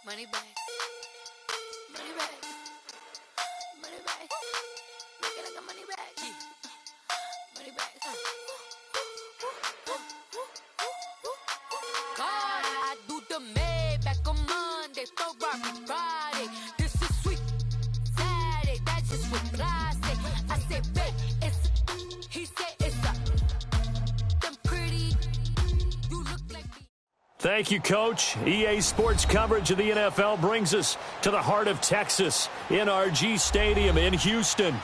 Money back. Money back. Money back. Make it like a money back. Money back. God, I do the Maybach on Monday, Ferrari Friday. This is sweet Saturday. That's just what I say. I say, babe, it's he said it's them pretty. You look like me. Thank you, Coach. EA Sports coverage of the NFL brings us to the heart of Texas, NRG Stadium in Houston.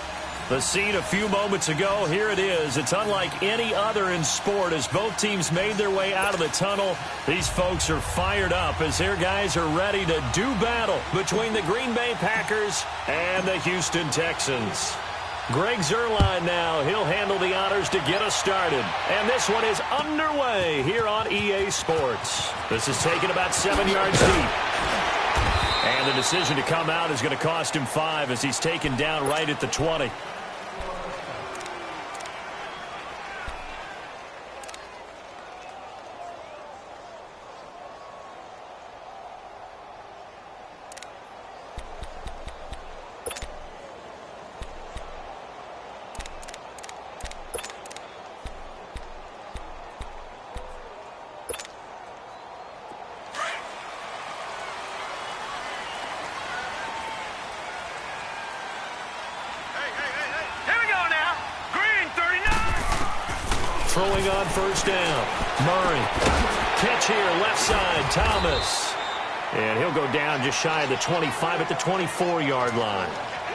The scene a few moments ago, here it is. It's unlike any other in sport as both teams made their way out of the tunnel. These folks are fired up as their guys are ready to do battle between the Green Bay Packers and the Houston Texans. Greg Zuerlein now. He'll handle the honors to get us started. And this one is underway here on EA Sports. This is taken about 7 yards deep. And the decision to come out is going to cost him 5 as he's taken down right at the 20. Throwing on first down. Murray. Catch here, left side, Thomas. And he'll go down just shy of the 25 at the 24-yard line.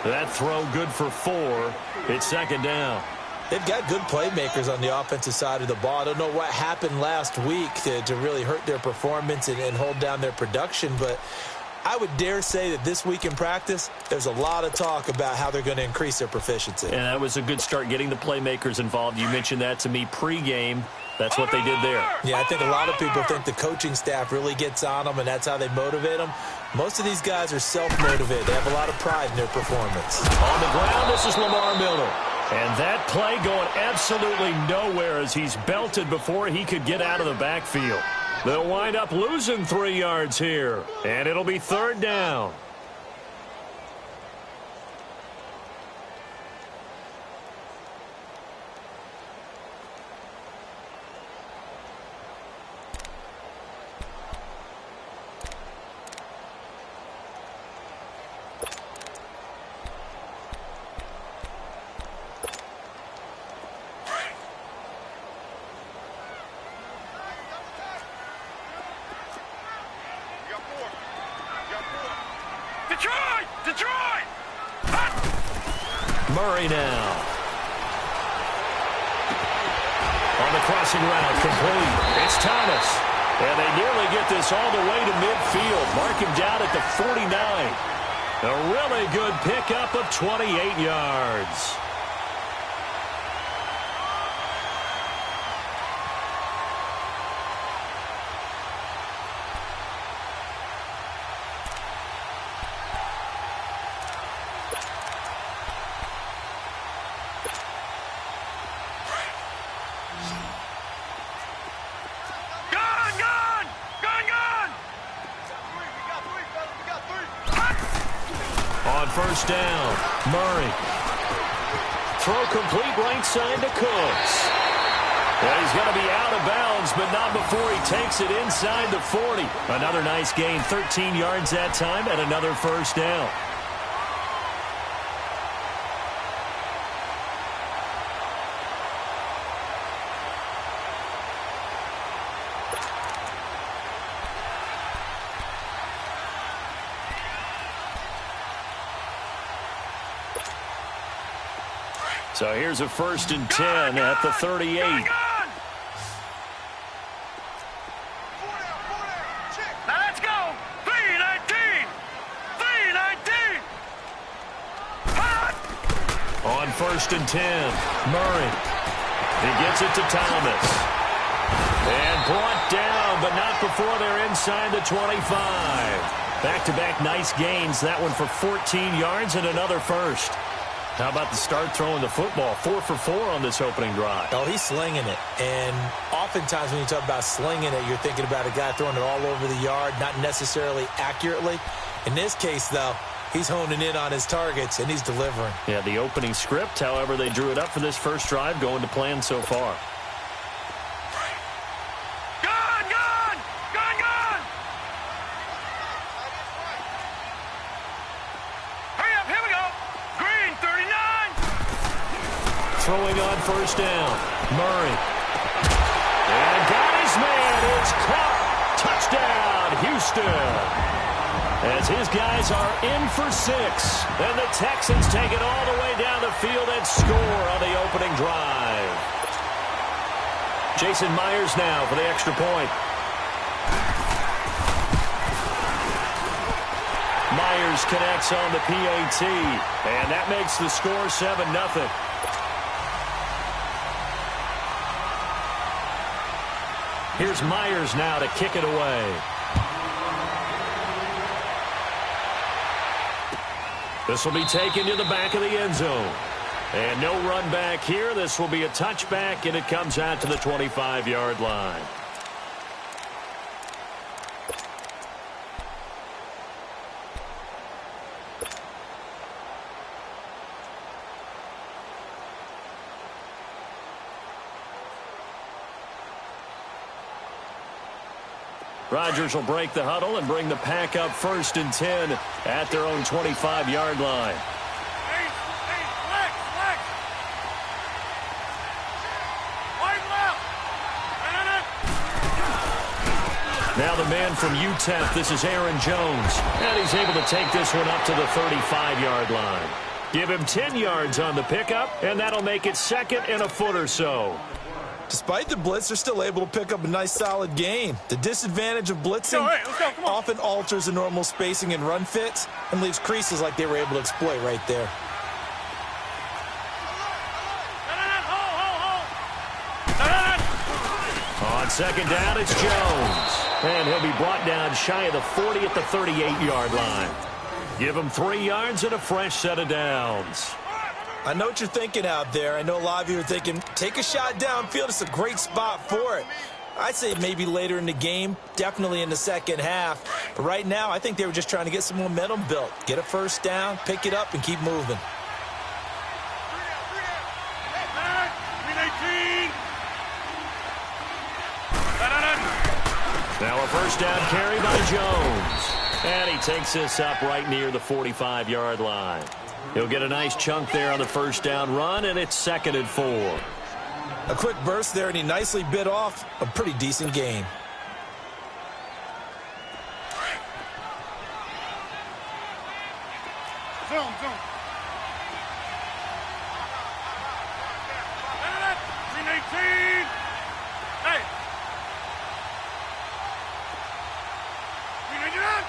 That throw good for 4. It's second down. They've got good playmakers on the offensive side of the ball. I don't know what happened last week to really hurt their performance and hold down their production, but I would dare say that this week in practice, there's a lot of talk about how they're going to increase their proficiency. And that was a good start getting the playmakers involved. You mentioned that to me pregame. That's what they did there. Yeah, I think a lot of people think the coaching staff really gets on them, and that's how they motivate them. Most of these guys are self-motivated. They have a lot of pride in their performance. On the ground, this is Lamar Miller. And that play going absolutely nowhere as he's belted before he could get out of the backfield. They'll wind up losing 3 yards here, and it'll be third down. Detroit! Murray now. On the crossing route, complete. It's Thomas. And they nearly get this all the way to midfield. Mark him down at the 49. A really good pickup of 28 yards. First down, Murray. Throw complete right side to Cooks. Well, he's going to be out of bounds, but not before he takes it inside the 40. Another nice gain, 13 yards that time, and another first down. So here's a 1st and 10 at the 38. Now let's go. 3-19. 3-19. On 1st and 10, Murray. He gets it to Thomas. And brought down, but not before they're inside the 25. Back-to-back nice gains. That one for 14 yards and another first. How about the start throwing the football? 4 for 4 on this opening drive. Oh, he's slinging it. And oftentimes when you talk about slinging it, you're thinking about a guy throwing it all over the yard, not necessarily accurately. In this case, though, he's honing in on his targets, and he's delivering. Yeah, the opening script, however, they drew it up for this first drive, going to plan so far. Throwing on first down. Murray. And got his man. It's caught. Touchdown, Houston. As his guys are in for 6. And the Texans take it all the way down the field and score on the opening drive. Jason Myers now for the extra point. Myers connects on the PAT. And that makes the score 7-0. Here's Myers now to kick it away. This will be taken to the back of the end zone. And no run back here. This will be a touchback, and it comes out to the 25-yard line. Rodgers will break the huddle and bring the pack up 1st and 10 at their own 25-yard line. Now the man from UTEP, this is Aaron Jones. And he's able to take this one up to the 35-yard line. Give him 10 yards on the pickup, and that'll make it 2nd and a foot or so. Despite the blitz, they're still able to pick up a nice, solid gain. The disadvantage of blitzing often alters the normal spacing and run fits and leaves creases like they were able to exploit right there. On 2nd down, it's Jones. And he'll be brought down shy of the 40 at the 38-yard line. Give him 3 yards and a fresh set of downs. I know what you're thinking out there. I know a lot of you are thinking, take a shot downfield. It's a great spot for it. I'd say maybe later in the game, definitely in the second half. But right now, I think they were just trying to get some momentum built. Get a first down, pick it up, and keep moving. Now a first down carry by Jones. And he takes this up right near the 45-yard line. He'll get a nice chunk there on the first down run, and it's 2nd and 4. A quick burst there, and he nicely bit off a pretty decent gain. Zone. 318. Hey. 399.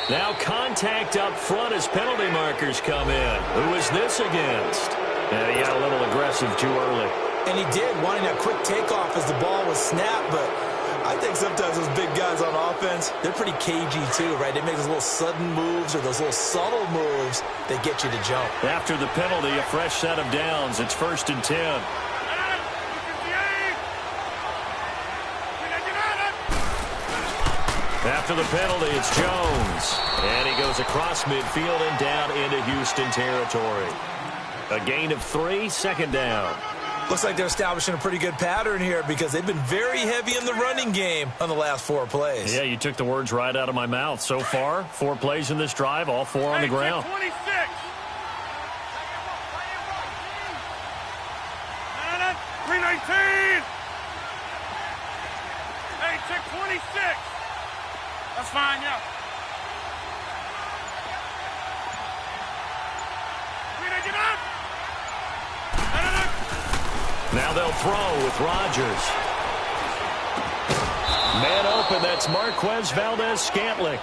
Now contact up front as penalty markers come in. Who is this against? And he got a little aggressive too early. And he did, wanting that quick takeoff as the ball was snapped, but I think sometimes those big guys on offense, they're pretty cagey too, right? They make those little sudden moves or those little subtle moves that get you to jump. After the penalty, a fresh set of downs. It's 1st and 10. After the penalty, it's Jones. And he goes across midfield and down into Houston territory. A gain of 3, 2nd down. Looks like they're establishing a pretty good pattern here because they've been very heavy in the running game on the last 4 plays. Yeah, you took the words right out of my mouth. So far, 4 plays in this drive, all 4 on the ground. 26. 319. Hey, check 26. That's fine, yeah. 399. Now they'll throw with Rodgers. Man open, that's Marquez Valdez-Scantling.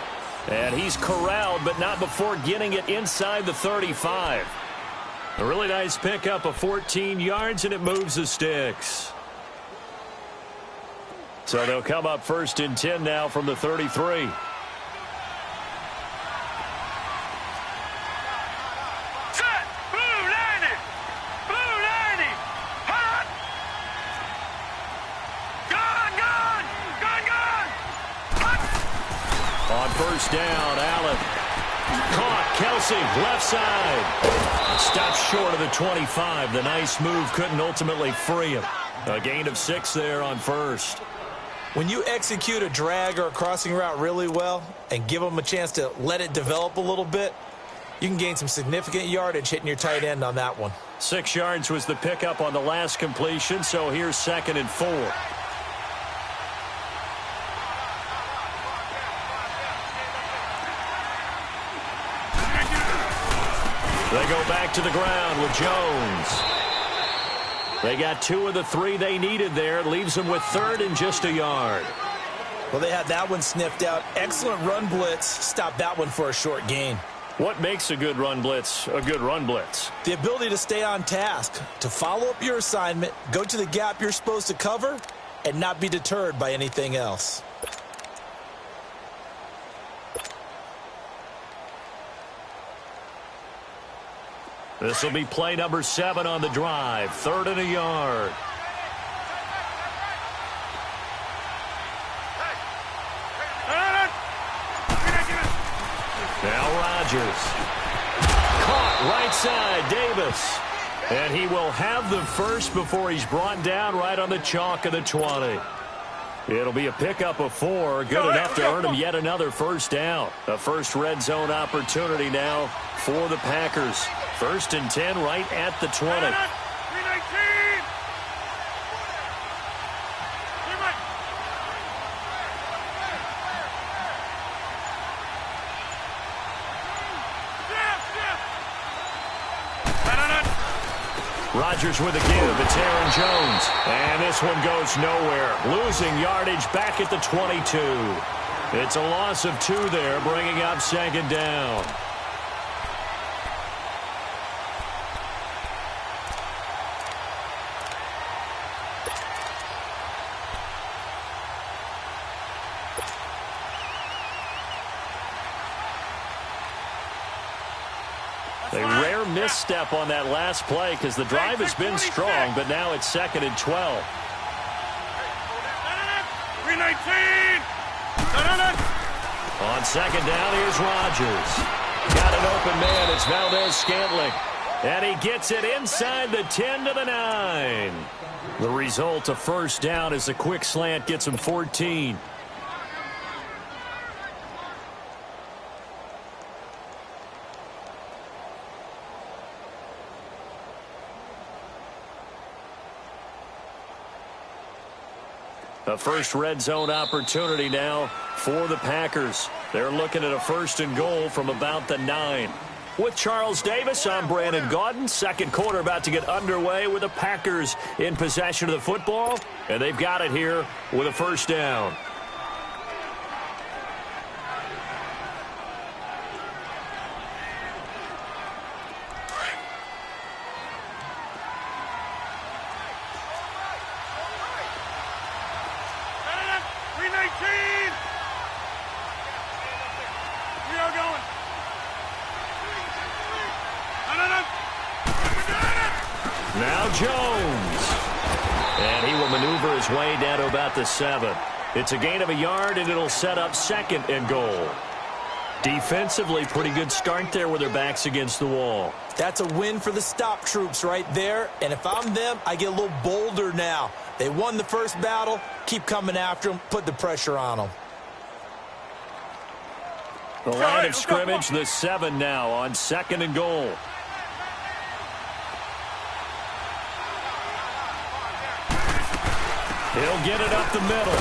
And he's corralled, but not before getting it inside the 35. A really nice pickup of 14 yards, and it moves the sticks. So they'll come up 1st and 10 now from the 33. Set. first down. Allen. Caught. Kelsey, left side. Stopped short of the 25. The nice move couldn't ultimately free him. A gain of 6 there on first. When you execute a drag or a crossing route really well and give them a chance to let it develop a little bit, you can gain some significant yardage hitting your tight end on that one. 6 yards was the pickup on the last completion, so here's 2nd and 4. They go back to the ground with Jones. They got 2 of the 3 they needed there. Leaves them with 3rd and just a yard. Well, they had that one sniffed out. Excellent run blitz. Stopped that one for a short gain. What makes a good run blitz a good run blitz? The ability to stay on task, to follow up your assignment, go to the gap you're supposed to cover, and not be deterred by anything else. This will be play number 7 on the drive. 3rd and a yard. Now Rodgers. Caught right side, Davis. And he will have the first before he's brought down right on the chalk of the 20. It'll be a pickup of 4. Good enough to earn him yet another first down. A first red zone opportunity now for the Packers. 1st and 10 right at the 20. Rodgers with a give. It's Aaron Jones. And this one goes nowhere. Losing yardage back at the 22. It's a loss of 2 there, bringing up 2nd down. A rare misstep on that last play because the drive has been strong, but now it's 2nd and 12. 319. On 2nd down, here's Rodgers. Got an open man. It's Valdez-Scantling. And he gets it inside the 10 to the 9. The result, a first down as a quick slant gets him 14. A first red zone opportunity now for the Packers. They're looking at a 1st and goal from about the 9. With Charles Davis, I'm Brandon Gaudin. 2nd quarter about to get underway with the Packers in possession of the football. And they've got it here with a first down. Now Jones. And he will maneuver his way down to about the 7. It's a gain of a yard, and it'll set up 2nd and goal. Defensively, pretty good start there with their backs against the wall. That's a win for the stop troops right there. And if I'm them, I get a little bolder now. They won the first battle. Keep coming after them. Put the pressure on them. The line of scrimmage, the 7 now on 2nd and goal. He'll get it up the middle.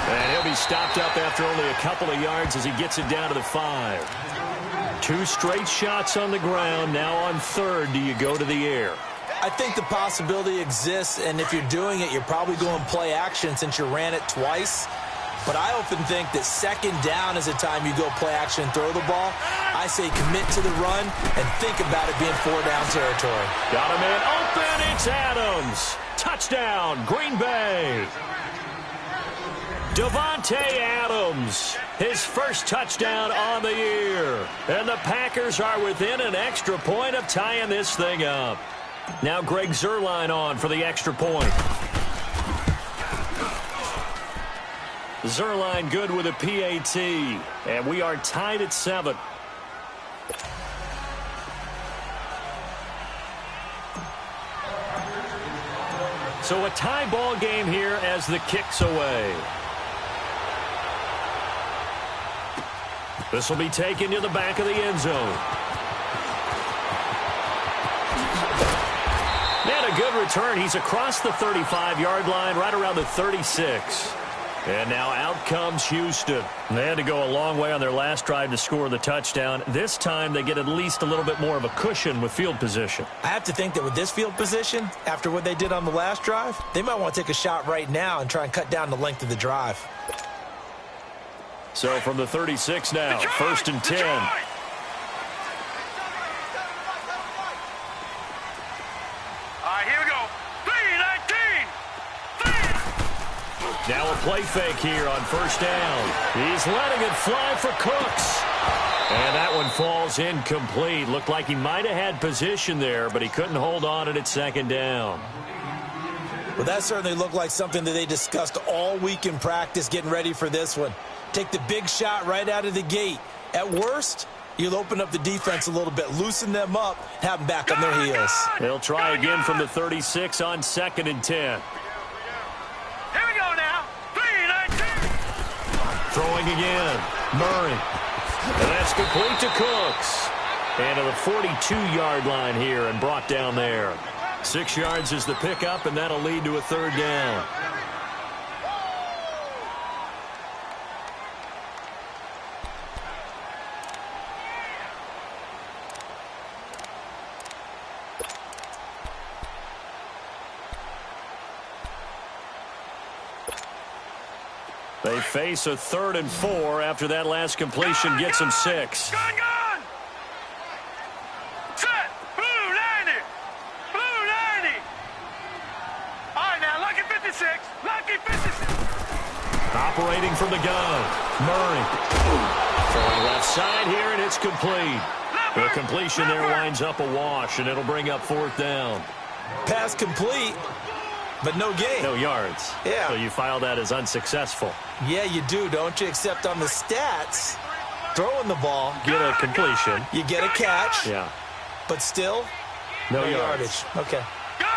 And he'll be stopped up after only a couple of yards as he gets it down to the 5. 2 straight shots on the ground. Now on 3rd, do you go to the air? I think the possibility exists, and if you're doing it, you're probably going play action since you ran it twice. But I often think that 2nd down is the time you go play action and throw the ball. I say commit to the run and think about it being 4-down territory. Got a man open. It's Adams. Touchdown, Green Bay. Davante Adams, his first touchdown on the year. And the Packers are within an extra point of tying this thing up. Now Greg Zuerlein on for the extra point. Zerline good with a PAT. And we are tied at 7. So a tie ball game here as the kick's away. This will be taken to the back of the end zone. And a good return. He's across the 35-yard line, right around the 36. And now out comes Houston. They had to go a long way on their last drive to score the touchdown. This time they get at least a little bit more of a cushion with field position. I have to think that with this field position, after what they did on the last drive, they might want to take a shot right now and try and cut down the length of the drive. So from the 36 now, first and 10. All right, here we go. 3-19. Now a play fake here on first down. He's letting it fly for Cooks. And that one falls incomplete. Looked like he might have had position there, but he couldn't hold on at second down. Well, that certainly looked like something that they discussed all week in practice getting ready for this one. Take the big shot right out of the gate. At worst, you'll open up the defense a little bit, loosen them up, have them back on their heels. They'll try again from the 36 on second and 10. Here we go now. 3-19. Throwing again. Murray. And that's complete to Cooks. And to the 42-yard line here and brought down there. 6 yards is the pickup, and that'll lead to a third down. They face a 3rd and 4 after that last completion gets them 6. Gun. Set. Blue 90. Blue 90. All right, now, lucky 56. Lucky 56. Operating from the gun. Murray. Throwing left side here, and it's complete. The completion there winds up a wash, and it'll bring up 4th down. Pass complete, but no gain. No yards. Yeah. So you file that as unsuccessful. Yeah, you do, don't you? Except on the stats, throwing the ball, Get a completion. you get a catch, Yeah. but still, No yardage. Okay. Gun.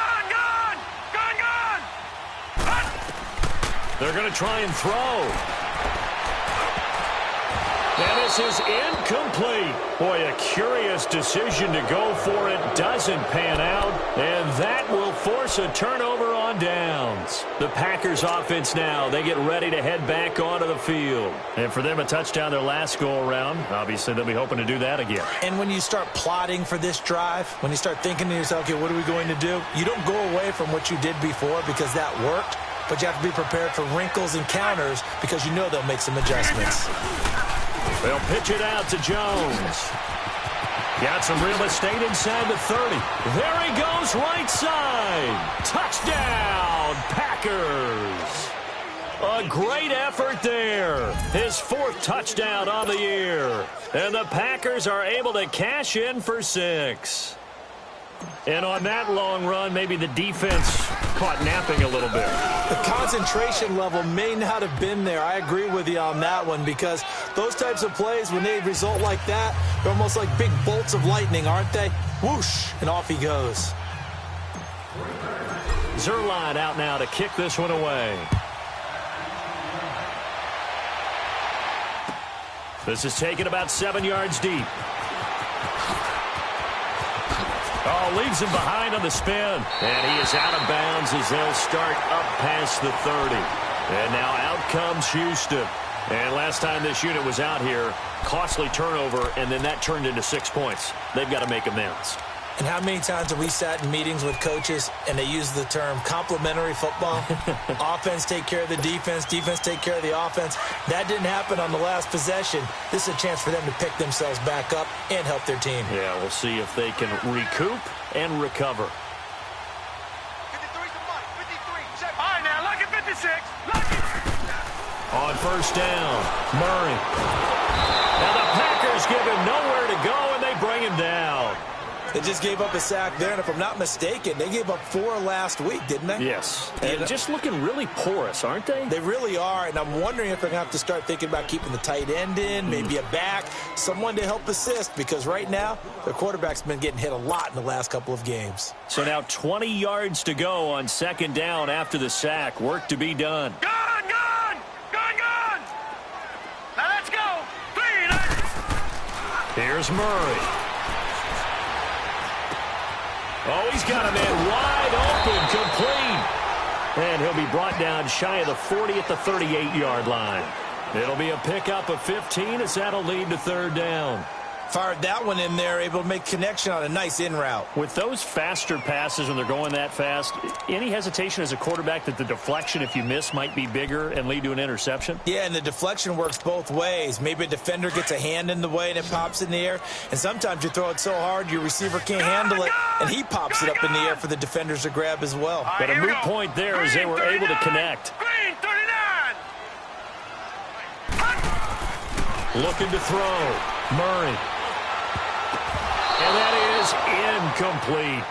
They're going to try and throw. And this is incomplete. Boy, a curious decision to go for it. Doesn't pan out. And that will force a turnover on downs. The Packers offense now, they get ready to head back onto the field. And for them, a touchdown their last go-around. Obviously, they'll be hoping to do that again. And when you start plotting for this drive, when you start thinking to yourself, okay, what are we going to do? You don't go away from what you did before because that worked, but you have to be prepared for wrinkles and counters because you know they'll make some adjustments. They'll pitch it out to Jones. Got some real estate inside the 30. There he goes, right side. Touchdown, Packers. A great effort there. His 4th touchdown on the year. And the Packers are able to cash in for 6. And on that long run, maybe the defense caught napping a little bit. The concentration level may not have been there. I agree with you on that one because those types of plays, when they result like that, they're almost like big bolts of lightning, aren't they? Whoosh, and off he goes. Zerline out now to kick this one away. This is taken about 7 yards deep. Oh, leaves him behind on the spin. And he is out of bounds as they'll start up past the 30. And now out comes Houston. And last time this unit was out here, costly turnover, and then that turned into 6 points. They've got to make amends. And how many times have we sat in meetings with coaches and they use the term complementary football? Offense take care of the defense, defense take care of the offense. That didn't happen on the last possession. This is a chance for them to pick themselves back up and help their team. Yeah, we'll see if they can recoup and recover. 53's the money. 53. All right, now, lucky 56. Lucky. On first down, Murray. Now the Packers give him nowhere to go, and they bring him down. They just gave up a sack there, and if I'm not mistaken, they gave up 4 last week, didn't they? Yes. And just looking really porous, aren't they? They really are, and I'm wondering if they're going to have to start thinking about keeping the tight end in, maybe a back, someone to help assist, because right now, their quarterback's been getting hit a lot in the last couple of games. So now 20 yards to go on second down after the sack. Work to be done. Gone! Now let's go! 3, 9. Here's Murray. Oh, he's got a man wide open, complete. And he'll be brought down shy of the 40 at the 38-yard line. It'll be a pickup of 15 as that'll lead to third down. Fired that one in there, able to make connection on a nice in route. With those faster passes when they're going that fast, any hesitation as a quarterback that the deflection, if you miss, might be bigger and lead to an interception? Yeah, and the deflection works both ways. Maybe a defender gets a hand in the way and it pops in the air. And sometimes you throw it so hard your receiver can't handle it, and he pops it up in the air for the defenders to grab as well. But a moot point there as they were able to connect. Green 39. Looking to throw. Murray. And that is incomplete.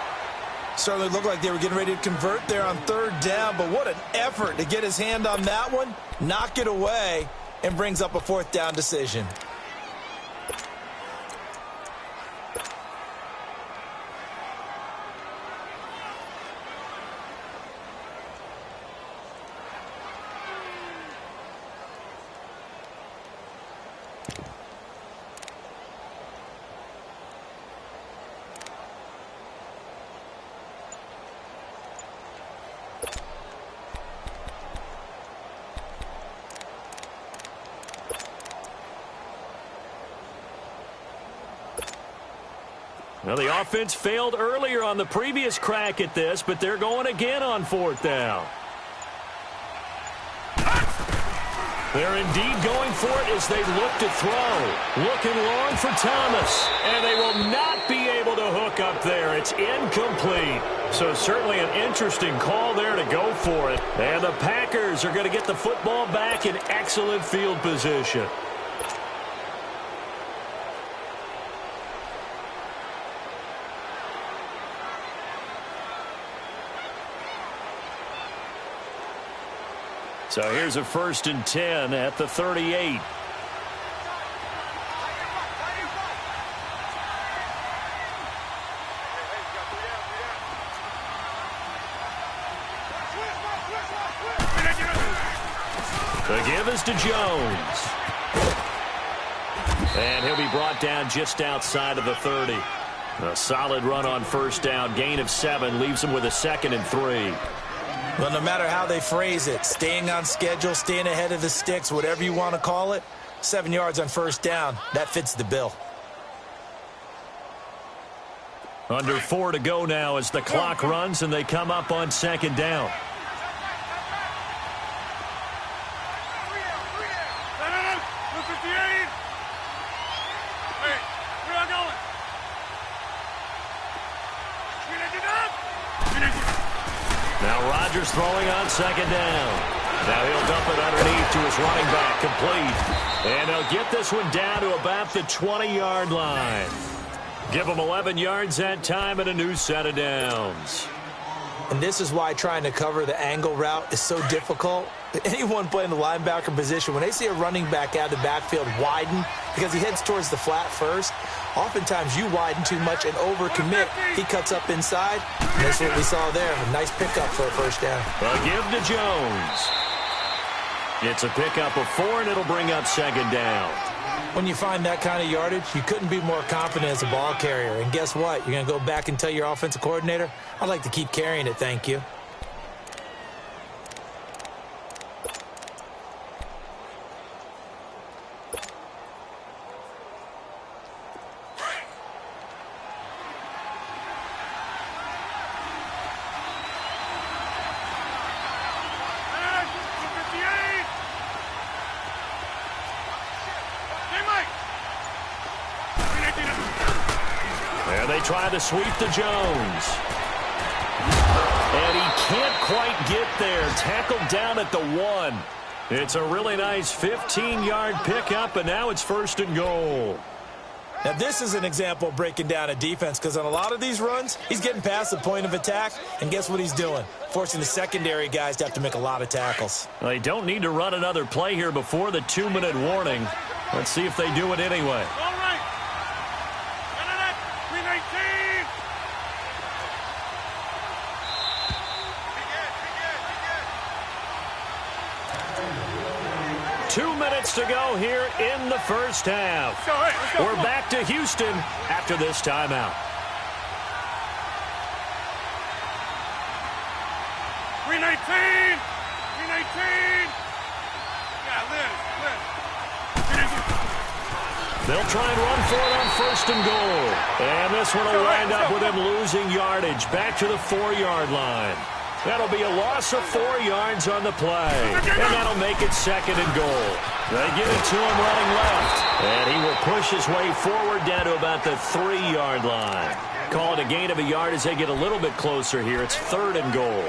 Certainly looked like they were getting ready to convert there on third down, but what an effort to get his hand on that one, knock it away, and brings up a fourth down decision. Well, the offense failed earlier on the previous crack at this, but they're going again on fourth down. They're indeed going for it as they look to throw. Looking long for Thomas, and they will not be able to hook up there. It's incomplete. So certainly an interesting call there to go for it. And the Packers are going to get the football back in excellent field position. So here's a 1st and 10 at the 38. The give is to Jones. And he'll be brought down just outside of the 30. A solid run on first down. Gain of 7 leaves him with a 2nd and 3. Well, no matter how they phrase it, staying on schedule, staying ahead of the sticks, whatever you want to call it, 7 yards on first down, that fits the bill. Under 4 to go now as the clock runs and they come up on second down. Now Rodgers throwing on second down. Now he'll dump it underneath to his running back, complete. And he'll get this one down to about the 20-yard line. Give him 11 yards that time and a new set of downs. And this is why trying to cover the angle route is so difficult. Anyone playing the linebacker position, when they see a running back out of the backfield widen because he heads towards the flat first, oftentimes you widen too much and overcommit. He cuts up inside, and that's what we saw there. A nice pickup for a first down. A give to Jones. It's a pickup of 4, and it'll bring up second down. When you find that kind of yardage, you couldn't be more confident as a ball carrier. And guess what? You're going to go back and tell your offensive coordinator, I'd like to keep carrying it, thank you. They try to sweep to Jones. And he can't quite get there. Tackled down at the 1. It's a really nice 15-yard pickup, and now it's 1st and goal. Now, this is an example of breaking down a defense because on a lot of these runs, he's getting past the point of attack, and guess what he's doing? Forcing the secondary guys to have to make a lot of tackles. Well, they don't need to run another play here before the 2-minute warning. Let's see if they do it anyway. All right. 319. 2 minutes to go here in the first half. Let's go. We're back to Houston after this timeout. 319. 319. Yeah, Liz. They'll try and run for it on first and goal. And this one will wind up with him losing yardage back to the 4-yard line. That'll be a loss of 4 yards on the play. And that'll make it second and goal. They give it to him running left. And he will push his way forward down to about the 3-yard line. Call it a gain of a yard as they get a little bit closer here. It's third and goal.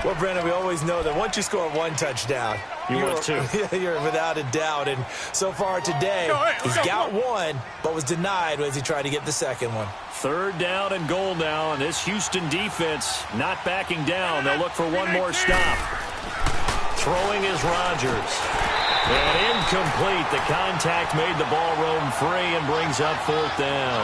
Well, Brandon, we always know that once you score 1 touchdown, you're without a doubt. And so far today, he's got 1, but was denied as he tried to get the second one. Third down and goal now, and this Houston defense not backing down. They'll look for one more stop. Throwing is Rodgers. And incomplete. The contact made the ball roam free and brings up fourth down.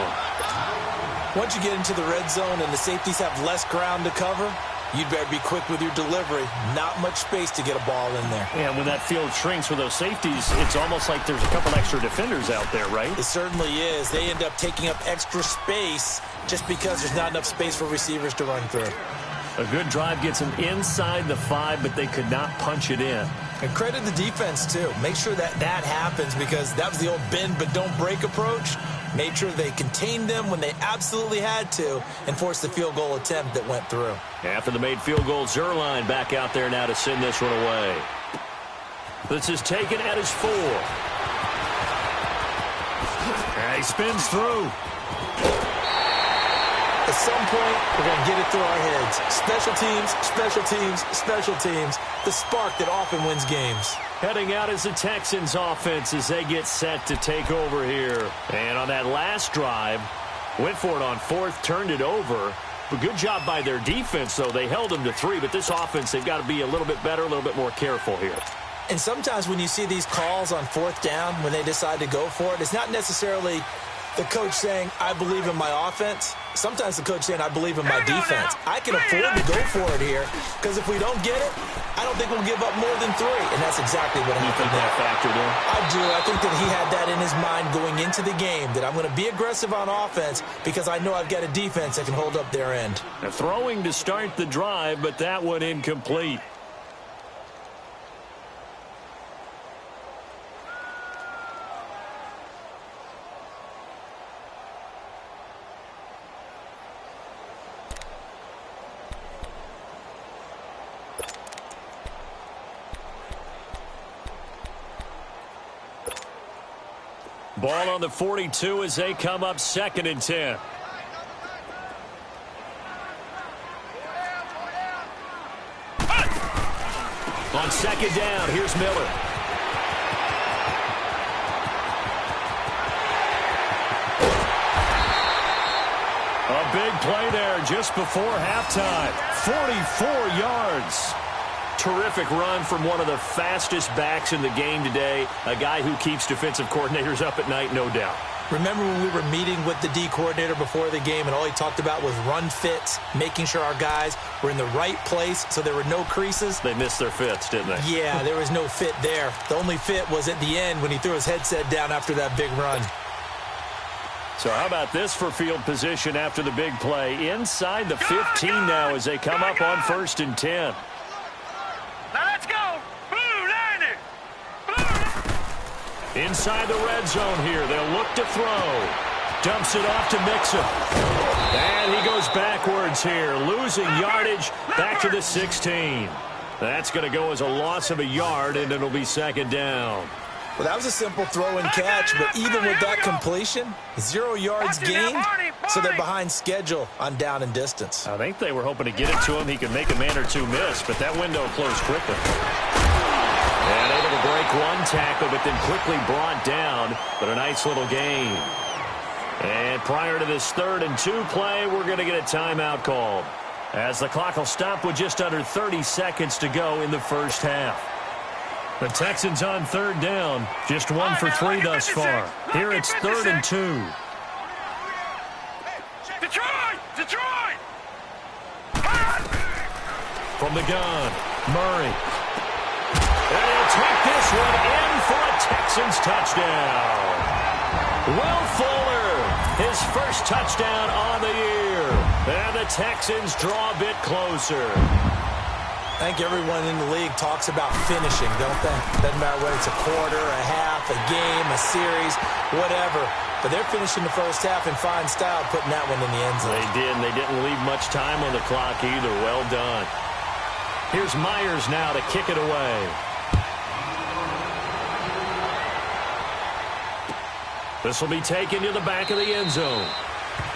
Once you get into the red zone and the safeties have less ground to cover, you'd better be quick with your delivery. Not much space to get a ball in there. Yeah, when that field shrinks with those safeties, it's almost like there's a couple extra defenders out there, right? It certainly is. They end up taking up extra space just because there's not enough space for receivers to run through. A good drive gets them inside the 5, but they could not punch it in. And credit the defense, too. Make sure that happens because that was the old bend but don't break approach. Made sure they contained them when they absolutely had to and forced the field goal attempt that went through. After the made field goal, Zerline back out there now to send this one away. This is taken at his 4. And he spins through. At some point, we're going to get it through our heads. Special teams, special teams, special teams. The spark that often wins games. Heading out is the Texans offense as they get set to take over here. And on that last drive, went for it on 4th, turned it over. But good job by their defense, though. They held them to 3, but this offense, they've got to be a little bit better, a little bit more careful here. And sometimes when you see these calls on 4th down, when they decide to go for it, it's not necessarily the coach saying, I believe in my offense. Sometimes the coach saying, I believe in my defense. I can afford to go for it here because if we don't get it, I don't think we'll give up more than 3. And that's exactly what happened there. That factored in? I do. I think that he had that in his mind going into the game, that I'm going to be aggressive on offense because I know I've got a defense that can hold up their end. Now, throwing to start the drive, but that one incomplete. Ball on the 42 as they come up 2nd and 10. On 2nd down, here's Miller. A big play there just before halftime. 44 yards. Terrific run from one of the fastest backs in the game today. A guy who keeps defensive coordinators up at night, no doubt. Remember when we were meeting with the D coordinator before the game and all he talked about was run fits, making sure our guys were in the right place so there were no creases? They missed their fits, didn't they? Yeah, there was no fit there. The only fit was at the end when he threw his headset down after that big run. So how about this for field position after the big play? Inside the 15 now as they come up on 1st and 10. Now let's go. Blue line it. Inside the red zone here. They'll look to throw. Dumps it off to Mixon. And he goes backwards here, losing yardage back to the 16. That's going to go as a loss of a yard, and it'll be 2nd down. Well, that was a simple throw and catch, but even with that completion, 0 yards gained, so they're behind schedule on down and distance. I think they were hoping to get it to him. He could make a man or two miss, but that window closed quickly. And able to break one tackle, but then quickly brought down, but a nice little gain. And prior to this 3rd and 2 play, we're going to get a timeout called, as the clock will stop with just under 30 seconds to go in the first half. The Texans on 3rd down, just 1 for 3 thus far. Here it's 3rd and 2. Detroit! From the gun, Murray. And he'll take this one in for a Texans touchdown. Will Fuller, his first touchdown on the year. And the Texans draw a bit closer. I think everyone in the league talks about finishing, don't they? Doesn't matter whether it's a quarter, a half, a game, a series, whatever. But they're finishing the first half in fine style, putting that one in the end zone. They did, and they didn't leave much time on the clock either. Well done. Here's Myers now to kick it away. This will be taken to the back of the end zone.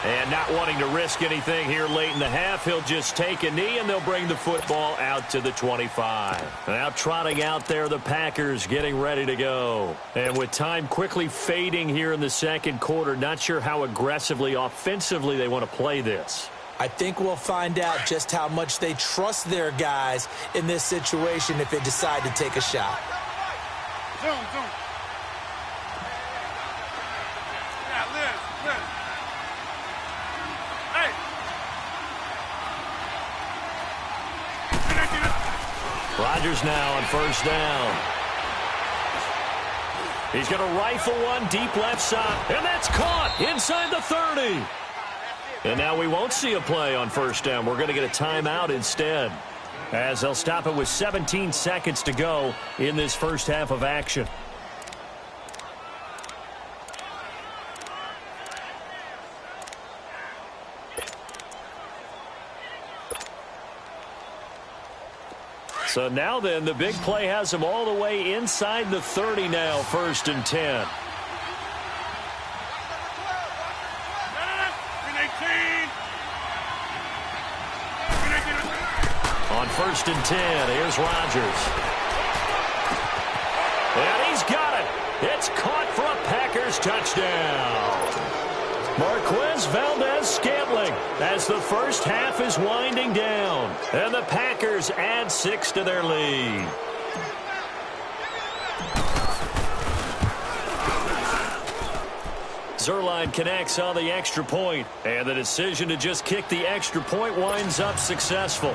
And not wanting to risk anything here late in the half, he'll just take a knee, and they'll bring the football out to the 25. Now trotting out there, the Packers getting ready to go. And with time quickly fading here in the second quarter, not sure how aggressively, offensively they want to play this. I think we'll find out just how much they trust their guys in this situation if they decide to take a shot. Zoom. Yeah, Liz. Hey. Rodgers now on 1st down. He's going to rifle one deep left side, and that's caught inside the 30. And now we won't see a play on 1st down. We're going to get a timeout instead, as they'll stop it with 17 seconds to go in this first half of action. So now then, the big play has him all the way inside the 30 now, 1st and 10. On 1st and 10, here's Rodgers. And he's got it. It's caught for a Packers touchdown. Marquez Valdez-Scantling as the first half is winding down. And the Packers add 6 to their lead. Zerline connects on the extra point, and the decision to just kick the extra point winds up successful.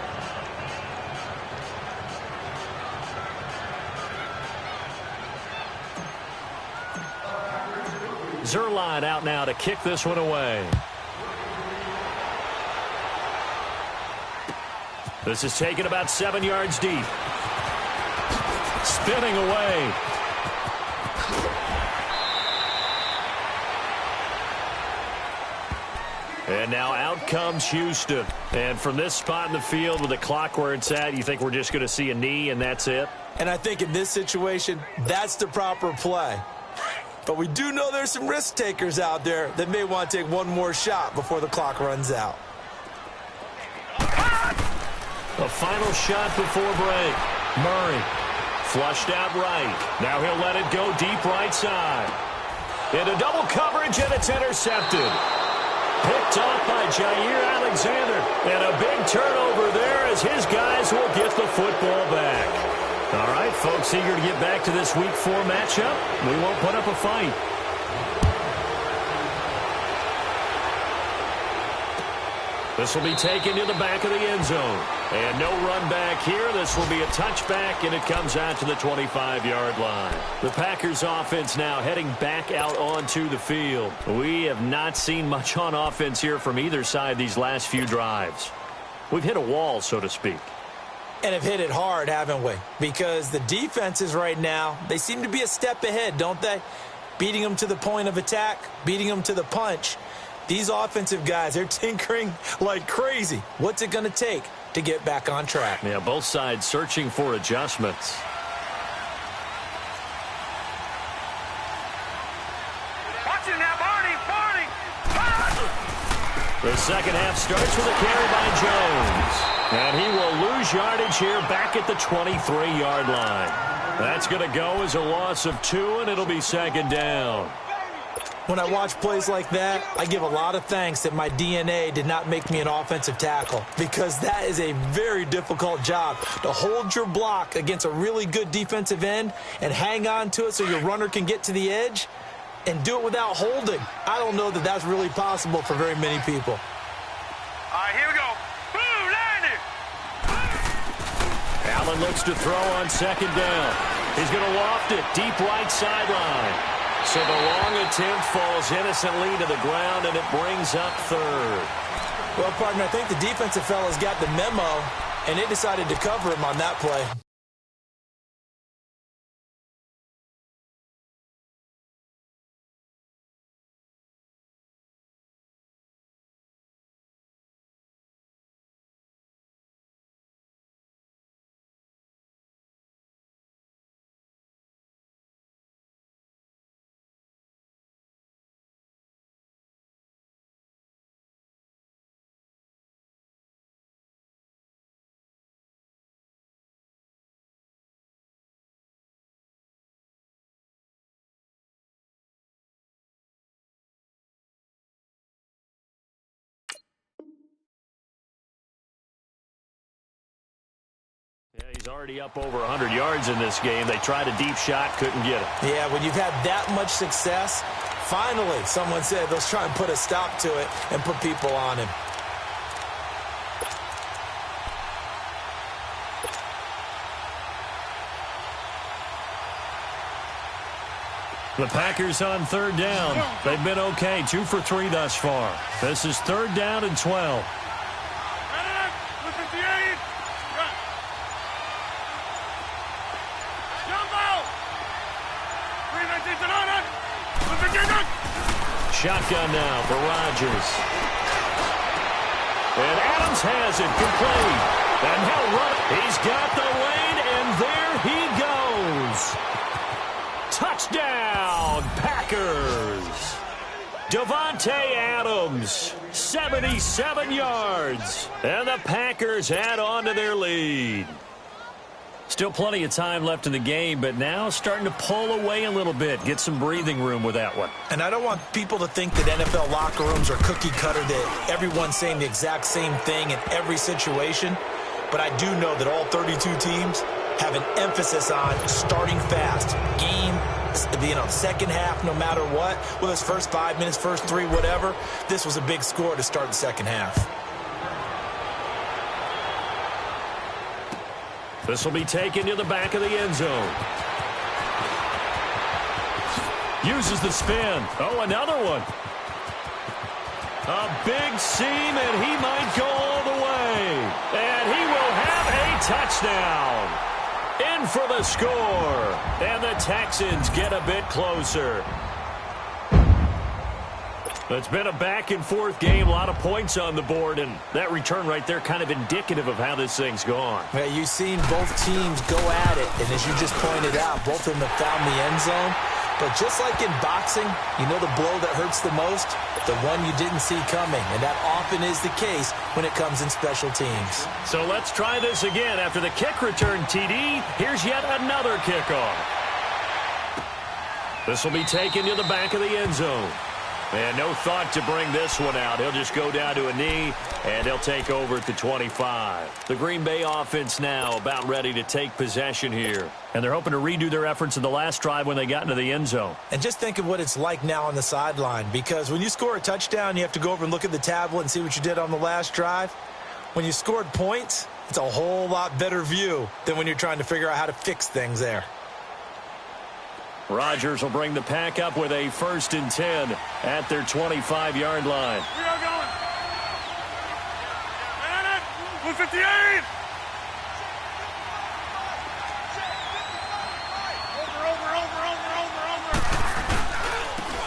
Zerline out now to kick this one away. This is taken about 7 yards deep. Spinning away. And now out comes Houston. And from this spot in the field with the clock where it's at, you think we're just going to see a knee and that's it? And I think in this situation, that's the proper play. But we do know there's some risk takers out there that may want to take one more shot before the clock runs out. A final shot before break. Murray flushed out right. Now he'll let it go deep right side. Into double coverage, and it's intercepted. Picked off by Jair Alexander. And a big turnover there as his guys will get the football back. All right, folks, eager to get back to this Week 4 matchup. We won't put up a fight. This will be taken to the back of the end zone. And no run back here. This will be a touchback, and it comes out to the 25-yard line. The Packers offense now heading back out onto the field. We have not seen much on offense here from either side these last few drives. We've hit a wall, so to speak. And have hit it hard, haven't we? Because the defenses right now, they seem to be a step ahead, don't they? Beating them to the point of attack, beating them to the punch. These offensive guys, they're tinkering like crazy. What's it going to take to get back on track? Yeah, both sides searching for adjustments. Watch it now, Barney! The second half starts with a carry by Jones. And he will lose yardage here back at the 23-yard line. That's going to go as a loss of 2, and it'll be 2nd down. When I watch plays like that, I give a lot of thanks that my DNA did not make me an offensive tackle, because that is a very difficult job, to hold your block against a really good defensive end and hang on to it so your runner can get to the edge and do it without holding. I don't know that that's really possible for very many people. All right, here we go. Blue line it. Allen looks to throw on second down. He's going to loft it deep right sideline. So the long attempt falls innocently to the ground, and it brings up third. Well, partner, I think the defensive fellas got the memo, and they decided to cover him on that play. Yeah, he's already up over 100 yards in this game. They tried a deep shot, couldn't get it. Yeah, when you've had that much success, finally, someone said, let's try and put a stop to it and put people on him. The Packers on third down. They've been okay, 2 for 3 thus far. This is third down and 12. Shotgun now for Rodgers. And Adams has it complete. And he'll run it. He's got the lane, and there he goes. Touchdown, Packers. Davante Adams, 77 yards. And the Packers add on to their lead. Still plenty of time left in the game, but now starting to pull away a little bit. Get some breathing room with that one. And I don't want people to think that NFL locker rooms are cookie cutter, that everyone's saying the exact same thing in every situation. But I do know that all 32 teams have an emphasis on starting fast. Second half, no matter what. Whether it's first 5 minutes, first 3, whatever. This was a big score to start the second half. This will be taken to the back of the end zone. Uses the spin. Oh, another one. A big seam, and he might go all the way. And he will have a touchdown. In for the score. And the Texans get a bit closer. It's been a back-and-forth game, a lot of points on the board, and that return right there kind of indicative of how this thing's gone. Yeah, you've seen both teams go at it, and as you just pointed out, both of them have found the end zone. But just like in boxing, you know the blow that hurts the most? The one you didn't see coming, and that often is the case when it comes in special teams. So let's try this again. After the kick return, TD, here's yet another kickoff. This will be taken to the back of the end zone. And no thought to bring this one out. He'll just go down to a knee, and he'll take over at the 25. The Green Bay offense now about ready to take possession here. And they're hoping to redo their efforts in the last drive when they got into the end zone. And just think of what it's like now on the sideline, because when you score a touchdown, you have to go over and look at the tablet and see what you did on the last drive. When you scored points, it's a whole lot better view than when you're trying to figure out how to fix things there. Rodgers will bring the pack up with a 1st and 10 at their 25-yard line. We are going. 158. Over.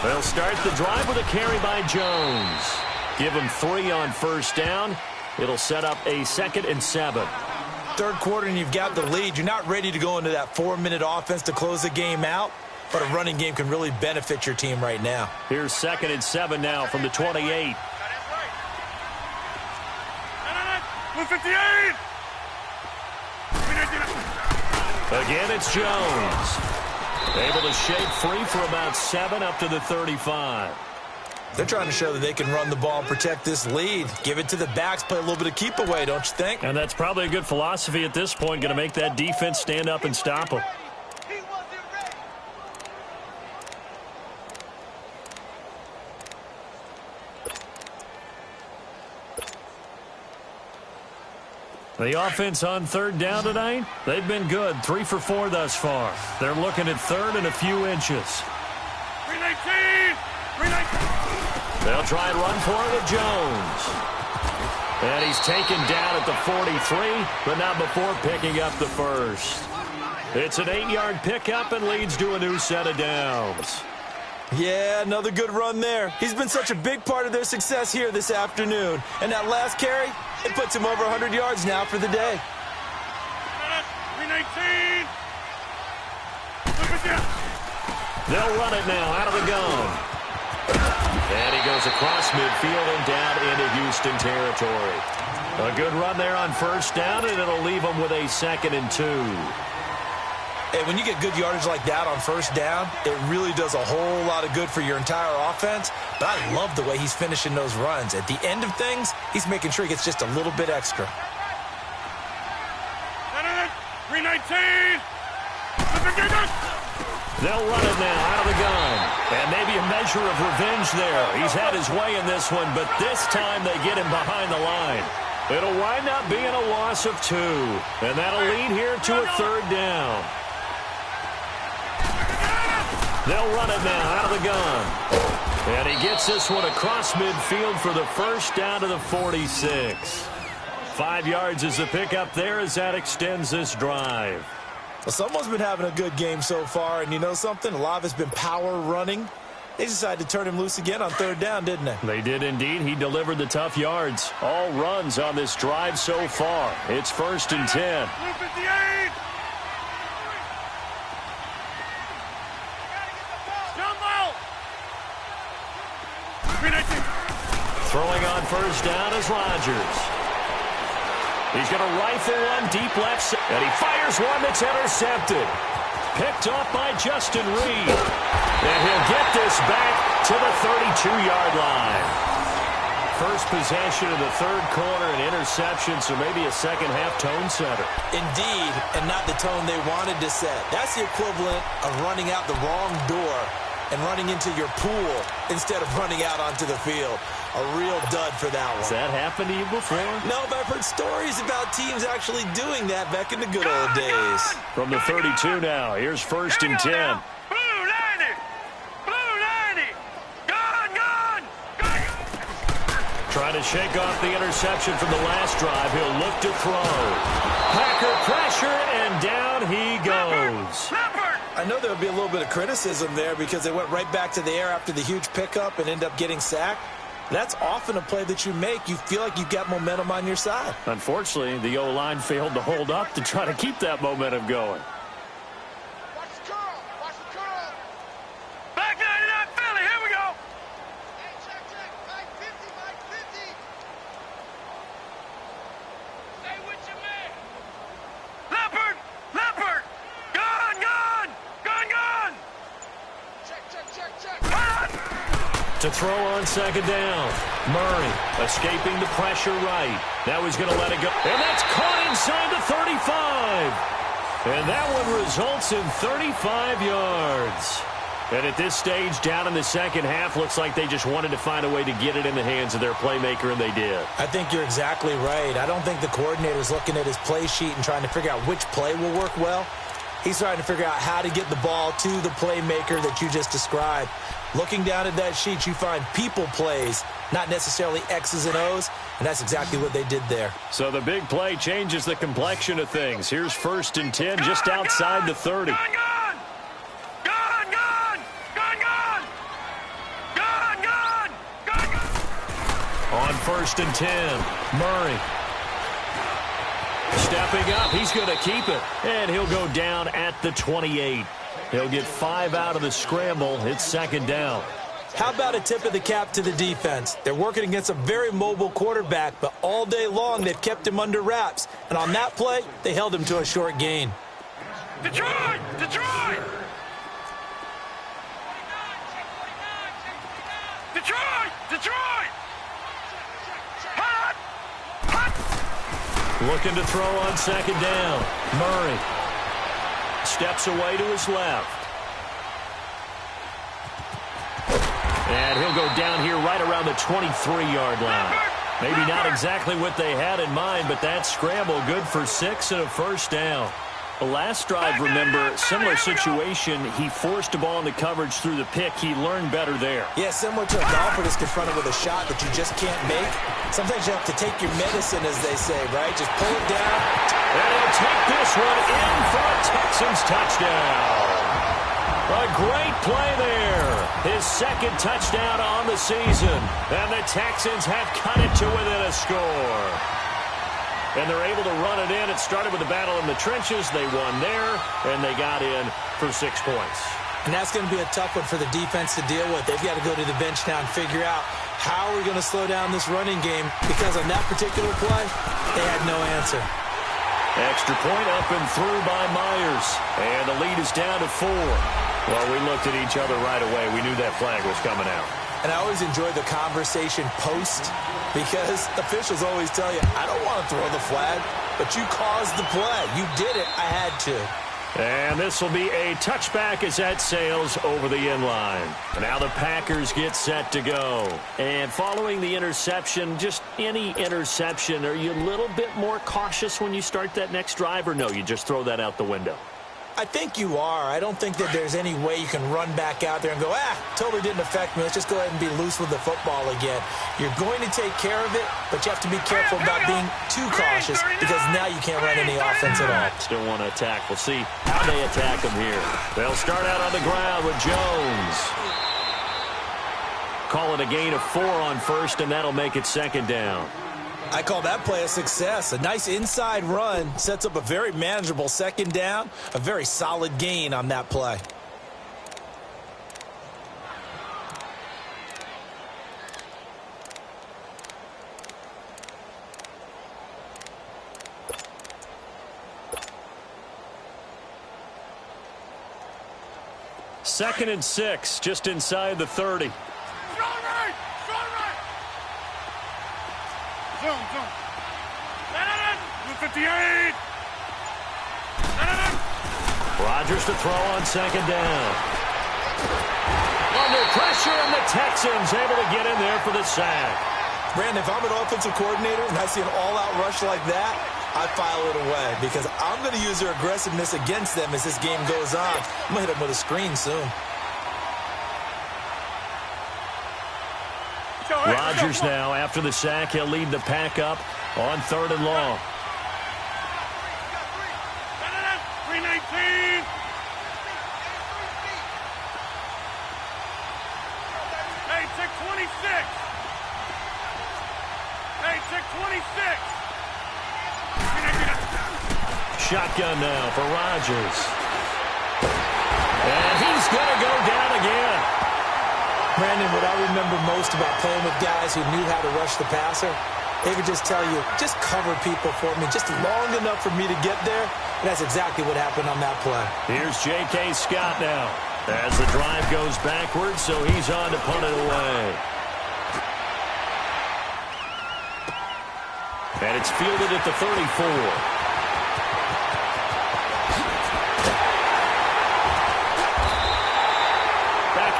They'll start the drive with a carry by Jones. Give him 3 on 1st down. It'll set up a 2nd and 7. Third quarter and you've got the lead. You're not ready to go into that 4-minute offense to close the game out. But a running game can really benefit your team right now. Here's 2nd and 7 now from the 28. 158. Again, it's Jones. Able to shake free for about 7 up to the 35. They're trying to show that they can run the ball and protect this lead. Give it to the backs, play a little bit of keep away, don't you think? And that's probably a good philosophy at this point, going to make that defense stand up and stop them. The offense on third down tonight, they've been good. 3 for 4 thus far. They're looking at third and a few inches. 319! 319! They'll try and run for it with Jones. And he's taken down at the 43, but not before picking up the first. It's an 8-yard pickup and leads to a new set of downs. Yeah, another good run there. He's been such a big part of their success here this afternoon. And that last carry, it puts him over 100 yards now for the day. 319! They'll run it now out of the gun. And he goes across midfield and down into Houston territory. A good run there on first down, and it'll leave them with a 2nd and 2. Hey, when you get good yardage like that on first down, it really does a whole lot of good for your entire offense. But I love the way he's finishing those runs. At the end of things, he's making sure he gets just a little bit extra. 319! They'll run it now out of the gun. And maybe a measure of revenge there. He's had his way in this one, but this time they get him behind the line. It'll wind up being a loss of 2. And that'll lead here to a 3rd down. They'll run it now out of the gun. And he gets this one across midfield for the first down to the 46. 5 yards is the pickup there as that extends this drive. Well, someone's been having a good game so far, and you know something? A lot of it's been power running. They decided to turn him loose again on 3rd down, didn't they? They did indeed. He delivered the tough yards. All runs on this drive so far. It's 1st and 10. 58! Throwing on first down is Rodgers. He's going to rifle one deep left side, and he fires one that's intercepted. Picked off by Justin Reed. And he'll get this back to the 32-yard line. First possession of the 3rd quarter, an interception, so maybe a second-half tone setter. Indeed, and not the tone they wanted to set. That's the equivalent of running out the wrong door and running into your pool instead of running out onto the field. A real dud for that one. Has that happened to you before? No, but I've heard stories about teams actually doing that back in the good old days. From the 32 now, here's 1st and 10. Blue 90! Blue 90! Gone! Trying to shake off the interception from the last drive. He'll look to throw. Packer pressure, and down he goes. I know there would be a little bit of criticism there because they went right back to the air after the huge pickup and end up getting sacked. That's often a play that you make. You feel like you've got momentum on your side. Unfortunately, the O-line failed to hold up to try to keep that momentum going. Watch the curl! Watch the curl! Back 99 Philly, here we go! Hey, check. Mike 50. Stay with your man! Leopard! Gone! Check. To throw on 2nd down. Murray escaping the pressure right. Now he's going to let it go. And that's caught inside the 35. And that one results in 35 yards. And at this stage, down in the second half, looks like they just wanted to find a way to get it in the hands of their playmaker, and they did. I think you're exactly right. I don't think the coordinator's looking at his play sheet and trying to figure out which play will work well. He's trying to figure out how to get the ball to the playmaker that you just described. Looking down at that sheet, you find people plays, not necessarily X's and O's, and that's exactly what they did there. So the big play changes the complexion of things. Here's 1st and 10 just outside the 30. Gone! On 1st and 10, Murray. Stepping up, he's going to keep it, and he'll go down at the 28. He'll get 5 out of the scramble. It's 2nd down. How about a tip of the cap to the defense? They're working against a very mobile quarterback, but all day long they've kept him under wraps. And on that play, they held him to a short gain. Detroit! Detroit! Detroit! Hot! Hot! Looking to throw on second down. Murray steps away to his left. And he'll go down here right around the 23-yard line. Maybe not exactly what they had in mind, but that scramble good for 6 and a first down. The last drive, remember, similar situation. He forced a ball into coverage through the pick. He learned better there. Yeah, similar to a golfer that's confronted with a shot that you just can't make. Sometimes you have to take your medicine, as they say, right? Just pull it down. And he'll take this one in for a Texans touchdown. A great play there. His second touchdown on the season. And the Texans have cut it to within a score. And they're able to run it in. It started with a battle in the trenches. They won there, and they got in for 6 points. And that's going to be a tough one for the defense to deal with. They've got to go to the bench now and figure out how we're going to slow down this running game, because on that particular play, they had no answer. Extra point up and through by Myers. And the lead is down to 4. Well, we looked at each other right away. We knew that flag was coming out. And I always enjoy the conversation post, because officials always tell you, I don't want to throw the flag, but you caused the play. You did it. I had to. And this will be a touchback as that sails over the inline. Now the Packers get set to go. And following the interception, just any interception, are you a little bit more cautious when you start that next drive, or no, you just throw that out the window? I think you are. I don't think that there's any way you can run back out there and go, totally didn't affect me. Let's just go ahead and be loose with the football again. You're going to take care of it, but you have to be careful about being too cautious, because now you can't run any offense at all. Still want to attack. We'll see how they attack them here. They'll start out on the ground with Jones. Call it a gain of 4 on first, and that'll make it second down. I call that play a success. A nice inside run sets up a very manageable second down. A very solid gain on that play. Second and 6, just inside the 30. Zone. 58. Rodgers to throw on second down. Under pressure, and the Texans able to get in there for the sack. Brandon, if I'm an offensive coordinator and I see an all-out rush like that, I file it away, because I'm going to use their aggressiveness against them as this game goes on. I'm going to hit them with a screen soon. Rodgers now, after the sack, he'll lead the pack up on 3rd and long. 319. Hey, check 26. Hey, check 26. Shotgun now for Rodgers. And he's going to go down again. Brandon, what I remember most about playing with guys who knew how to rush the passer, they would just tell you, just cover people for me, just long enough for me to get there. And that's exactly what happened on that play. Here's J.K. Scott now as the drive goes backwards, so he's on to punt it away. And it's fielded at the 34.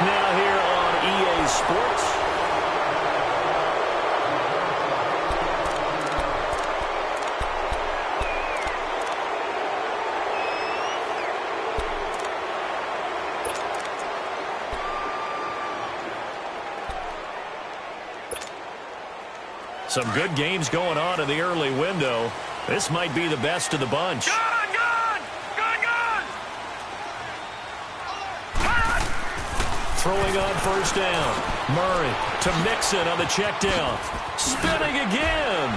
Now here on EA Sports. Some good games going on in the early window. This might be the best of the bunch. Throwing on first down. Murray to Mixon on the check down. Spinning again.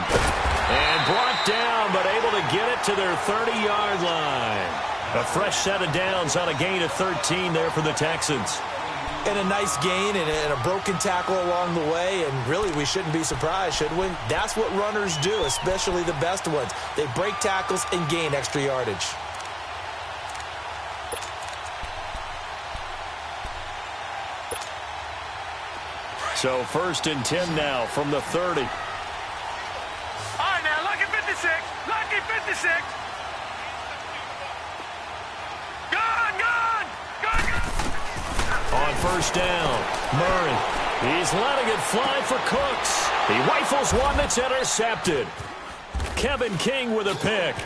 And brought down, but able to get it to their 30-yard line. A fresh set of downs on a gain of 13 there for the Texans. And a nice gain and a broken tackle along the way. And really, we shouldn't be surprised, should we? That's what runners do, especially the best ones. They break tackles and gain extra yardage. So 1st and 10 now from the 30. All right, now, lucky 56. Lucky 56. Gone. On 1st down, Murray. He's letting it fly for Cooks. He rifles one that's intercepted. Kevin King with a pick.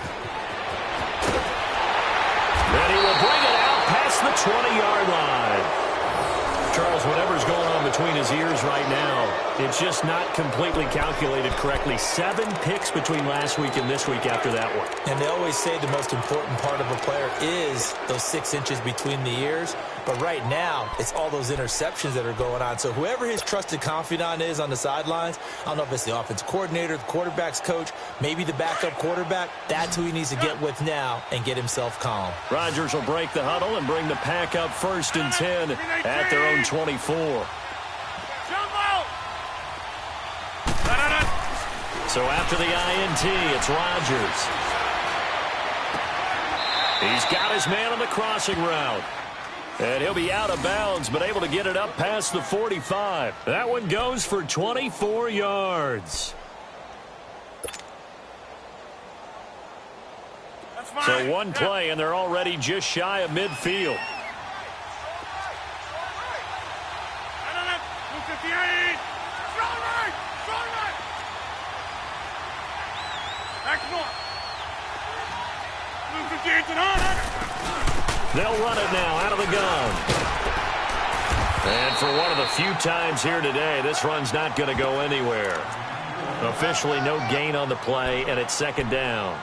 And he will bring it out past the 20-yard line. Charles, whatever's going on between his ears right now, it's just not completely calculated correctly. 7 picks between last week and this week after that one. And they always say the most important part of a player is those 6 inches between the ears. But right now, it's all those interceptions that are going on. So whoever his trusted confidant is on the sidelines, I don't know if it's the offensive coordinator, the quarterback's coach, maybe the backup quarterback, that's who he needs to get with now and get himself calm. Rodgers will break the huddle and bring the pack up 1st and 10 at their own 24. So after the INT, it's Rodgers. He's got his man on the crossing route. And he'll be out of bounds, but able to get it up past the 45. That one goes for 24 yards. So one play, and they're already just shy of midfield. They'll run it now out of the gun. And for one of the few times here today, this run's not going to go anywhere. Officially no gain on the play, and it's 2nd down.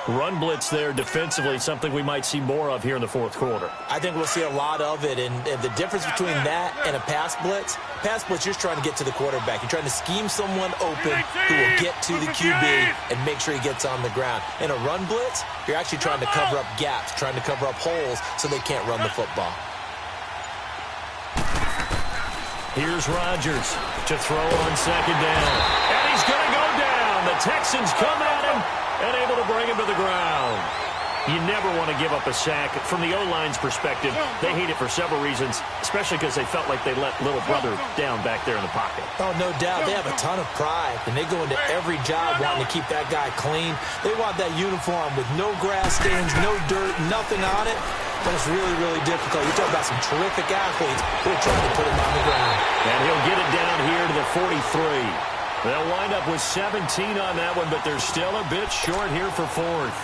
Run blitz there defensively, something we might see more of here in the 4th quarter. I think we'll see a lot of it, and the difference between that and a pass blitz, you're just trying to get to the quarterback. You're trying to scheme someone open who will get to the QB and make sure he gets on the ground. In a run blitz, you're actually trying to cover up gaps, trying to cover up holes so they can't run the football. Here's Rodgers to throw on 2nd down. And he's going to go down. The Texans come at him and able to bring him to the ground. You never want to give up a sack. From the O-line's perspective, they hate it for several reasons, especially because they felt like they let little brother down back there in the pocket. Oh, no doubt. They have a ton of pride, and they go into every job wanting to keep that guy clean. They want that uniform with no grass stains, no dirt, nothing on it. But it's really, really difficult. You're talking about some terrific athletes who are trying to put him on the ground. And he'll get it down here to the 43. They'll wind up with 17 on that one, but they're still a bit short here for 4th.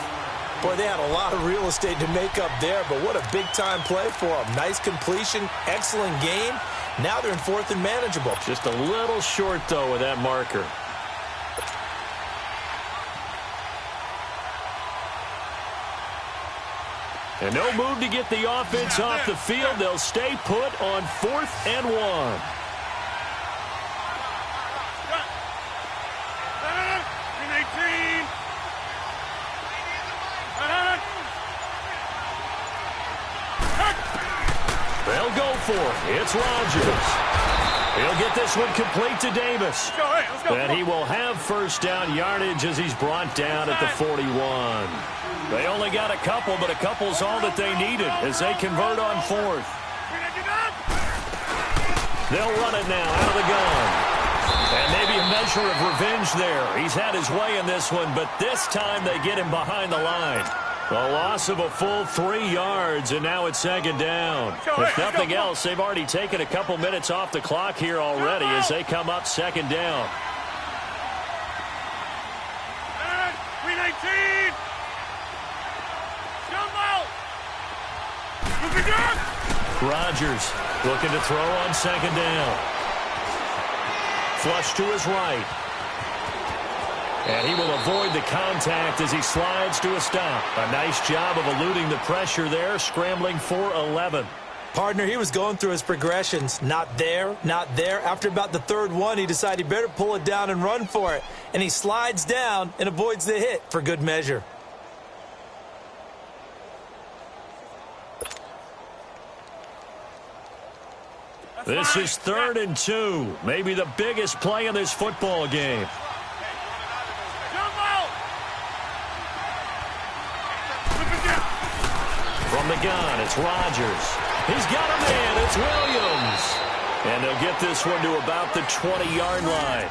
Boy, they had a lot of real estate to make up there, but what a big-time play for them. Nice completion, excellent game. Now they're in 4th and manageable. Just a little short, though, with that marker. And no move to get the offense off the field. They'll stay put on 4th and 1. They'll go for it. It's Rodgers. He'll get this one complete to Davis. Let's go. And he will have 1st down yardage as he's brought down at the 41. They only got a couple, but a couple's all that they needed as they convert on 4th. They'll run it now out of the gun. And maybe a measure of revenge there. He's had his way in this one, but this time they get him behind the line. A loss of a full 3 yards, and now it's 2nd down. If nothing else, they've already taken a couple minutes off the clock here already as they come up 2nd down. 319. Rodgers looking to throw on 2nd down. Flush to his right. And he will avoid the contact as he slides to a stop. A nice job of eluding the pressure there, scrambling for 11. Partner, he was going through his progressions. Not there, not there. After about the 3rd one, he decided he better pull it down and run for it. And he slides down and avoids the hit for good measure. This is 3rd and 2. Maybe the biggest play in this football game. From the gun, it's Rodgers. He's got a man. It's Williams. And they'll get this one to about the 20-yard line.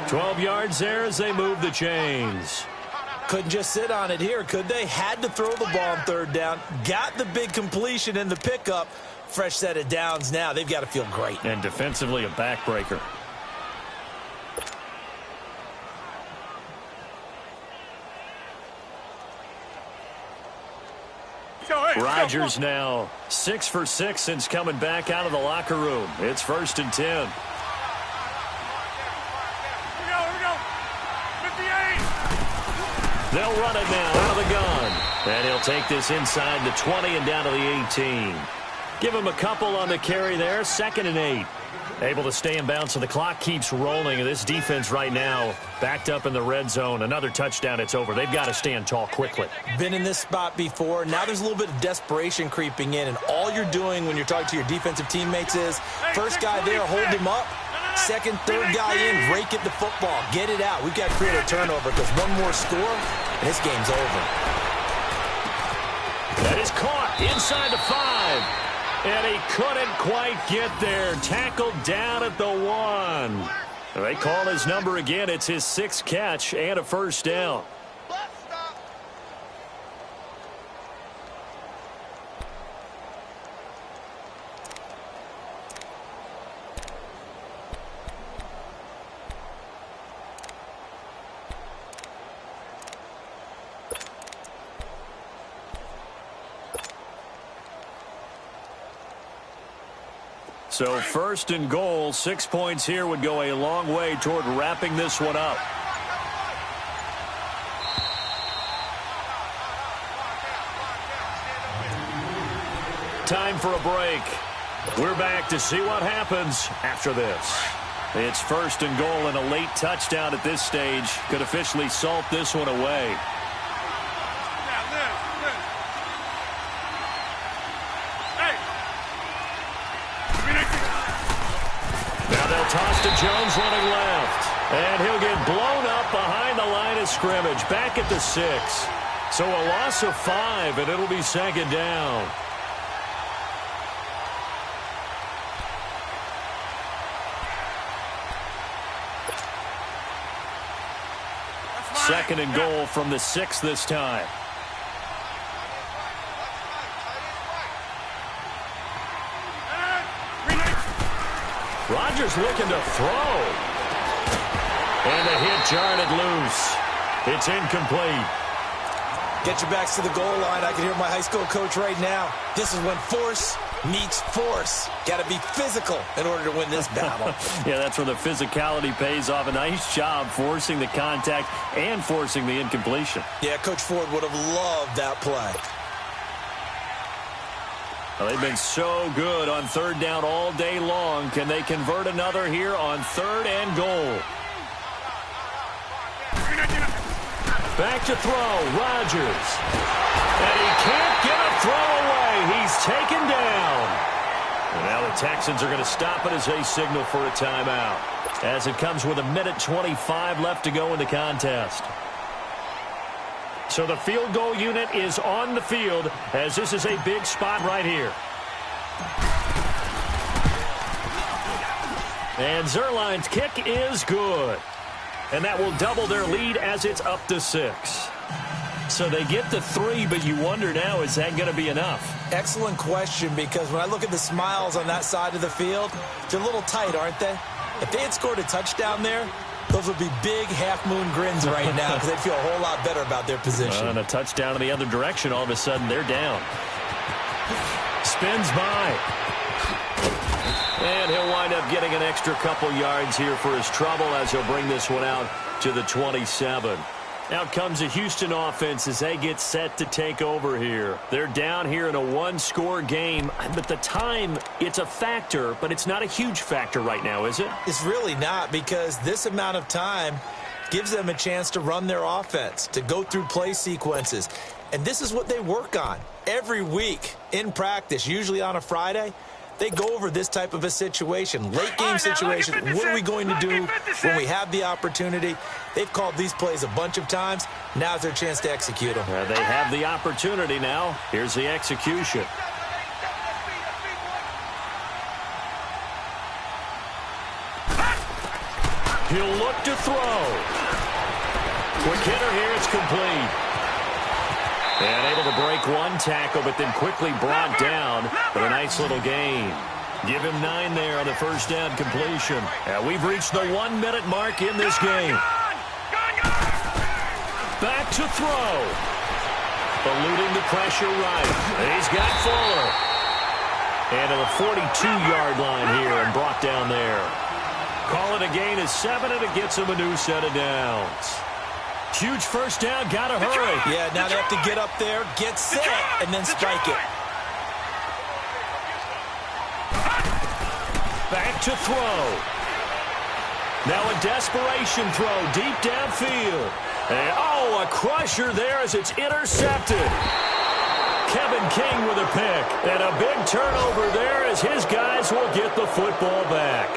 12 yards there as they move the chains. Couldn't just sit on it here, could they? Had to throw the ball on third down. Got the big completion in the pickup. Fresh set of downs now. They've got to feel great. And defensively a backbreaker. Rodgers now 6 for 6 since coming back out of the locker room. It's 1st and 10. Here we go. 58. They'll run it now out of the gun. And he'll take this inside the 20 and down to the 18. Give him a couple on the carry there. 2nd and 8. Able to stay in bounds, so the clock keeps rolling. This defense right now backed up in the red zone. Another touchdown, it's over. They've got to stand tall quickly. Been in this spot before. Now there's a little bit of desperation creeping in, and all you're doing when you're talking to your defensive teammates is first guy there, hold him up. Second, third guy in, rake at the football. Get it out. We've got to create a turnover because one more score, and this game's over. That is caught inside the 5. And he couldn't quite get there. Tackled down at the 1. They call his number again. It's his 6th catch and a first down. So 1st and goal, 6 points here would go a long way toward wrapping this one up. Time for a break. We're back to see what happens after this. It's 1st and goal, and a late touchdown at this stage could officially salt this one away. Toss to Jones running left. And he'll get blown up behind the line of scrimmage. Back at the 6. So a loss of 5, and it'll be 2nd down. Second and goal from the 6 this time. Rodgers looking to throw. And the hit jarred it loose. It's incomplete. Get your backs to the goal line. I can hear my high school coach right now. This is when force meets force. Got to be physical in order to win this battle. Yeah, that's where the physicality pays off. A nice job forcing the contact and forcing the incompletion. Yeah, Coach Ford would have loved that play. Well, they've been so good on 3rd down all day long. Can they convert another here on 3rd and goal? Back to throw, Rodgers. And he can't get a throw away. He's taken down. And now the Texans are going to stop it as they signal for a timeout. As it comes with 1:25 left to go in the contest. So the field goal unit is on the field as this is a big spot right here. And Zerline's kick is good. And that will double their lead as it's up to 6. So they get the 3, but you wonder now, is that going to be enough? Excellent question, because when I look at the smiles on that side of the field, they're a little tight, aren't they? If they had scored a touchdown there, those would be big half-moon grins right now because they'd feel a whole lot better about their position. And a touchdown in the other direction, all of a sudden they're down. Spins by. And he'll wind up getting an extra couple yards here for his trouble as he'll bring this one out to the 27. Out comes the Houston offense as they get set to take over here. They're down here in a one-score game, but the time, it's a factor, but it's not a huge factor right now, is it? It's really not, because this amount of time gives them a chance to run their offense, to go through play sequences. And this is what they work on every week in practice, usually on a Friday. They go over this type of a situation, late game situation. What are we going to do when we have the opportunity? They've called these plays a bunch of times. Now's their chance to execute them. They have the opportunity now. Here's the execution. He'll look to throw. Quick hitter here. It's complete. And able to break one tackle, but then quickly brought down for a nice little gain. Give him 9 there on the first down completion. And we've reached the 1-minute mark in this game. Back to throw. Eluding the pressure right. And he's got Fuller. And to the 42-yard line here and brought down there. Call it a gain of 7, and it gets him a new set of downs. Huge first down, gotta hurry. Yeah, now they have to get up there, get set, and then spike it. Back to throw. Now a desperation throw deep downfield. And, a crusher there as it's intercepted. Kevin King with a pick. And a big turnover there as his guys will get the football back.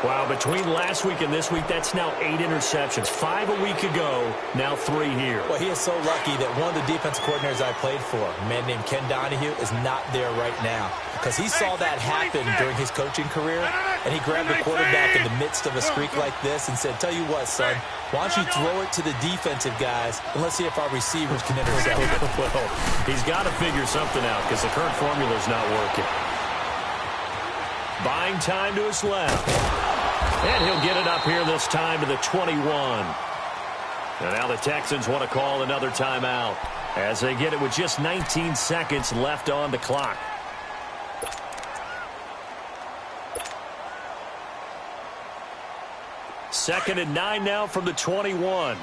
Wow, between last week and this week, that's now 8 interceptions. 5 a week ago, now 3 here. Well, he is so lucky that one of the defensive coordinators I played for, a man named Ken Donahue, is not there right now. Because he saw that happen during his coaching career, and he grabbed the quarterback in the midst of a streak like this and said, tell you what, son, why don't you throw it to the defensive guys, and let's see if our receivers can intercept it. Well, he's got to figure something out because the current formula is not working. Buying time to his left. And he'll get it up here this time to the 21. And now the Texans want to call another timeout as they get it with just 19 seconds left on the clock. Second and 9 now from the 21.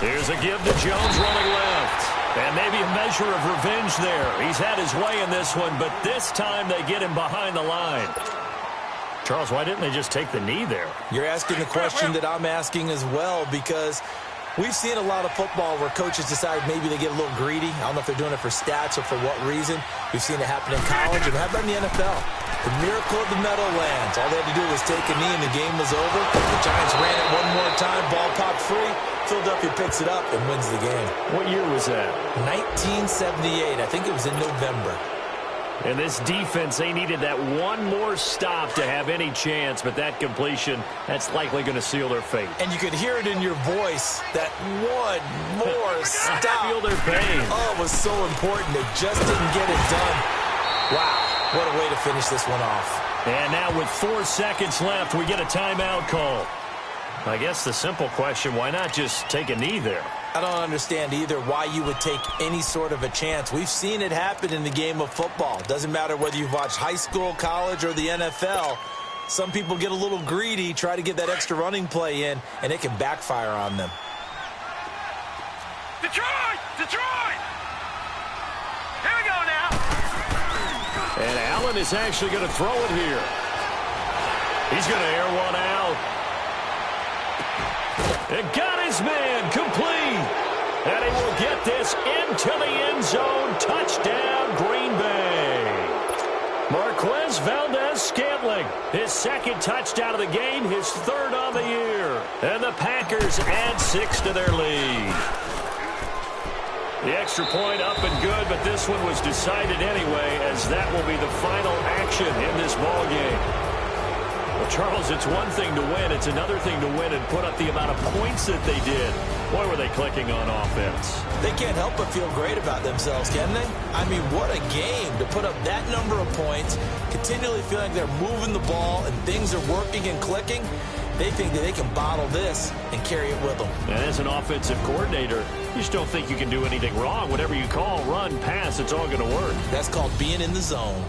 Here's a give to Jones running left. And maybe a measure of revenge there. He's had his way in this one, but this time they get him behind the line. Charles, why didn't they just take the knee there? You're asking the question that I'm asking as well, because we've seen a lot of football where coaches decide maybe they get a little greedy. I don't know if they're doing it for stats or for what reason. We've seen it happen in college, and how about in the NFL? The miracle of the Meadowlands. All they had to do was take a knee, and the game was over. The Giants ran it one more time. Ball popped free. Philadelphia picks it up and wins the game. What year was that? 1978. I think it was in November. And this defense, they needed that one more stop to have any chance, but that completion, that's likely going to seal their fate. And you could hear it in your voice, that one more stop. I feel their pain. Oh, it was so important. They just didn't get it done. Wow, what a way to finish this one off. And now with 4 seconds left, we get a timeout call. I guess the simple question, why not just take a knee there? I don't understand either why you would take any sort of a chance. We've seen it happen in the game of football. Doesn't matter whether you've watched high school, college, or the NFL. Some people get a little greedy, try to get that extra running play in, and it can backfire on them. Detroit! Detroit! Here we go now. And Allen is actually going to throw it here. He's going to air one out. It got his man complete. And he will get this into the end zone. Touchdown, Green Bay. Marquez Valdez-Scantling, his second touchdown of the game, his third on the year. And the Packers add 6 to their lead. The extra point up and good, but this one was decided anyway, as that will be the final action in this ballgame. Well, Charles, it's one thing to win. It's another thing to win and put up the amount of points that they did. Boy, were they clicking on offense. They can't help but feel great about themselves, can they? I mean, what a game to put up that number of points, continually feeling like they're moving the ball and things are working and clicking. They think that they can bottle this and carry it with them. And as an offensive coordinator, you just don't think you can do anything wrong. Whatever you call, run, pass, it's all going to work. That's called being in the zone.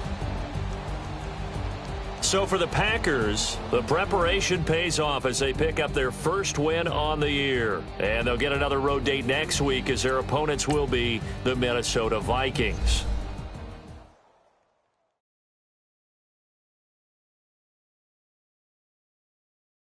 So for the Packers, the preparation pays off as they pick up their first win on the year. And they'll get another road date next week as their opponents will be the Minnesota Vikings.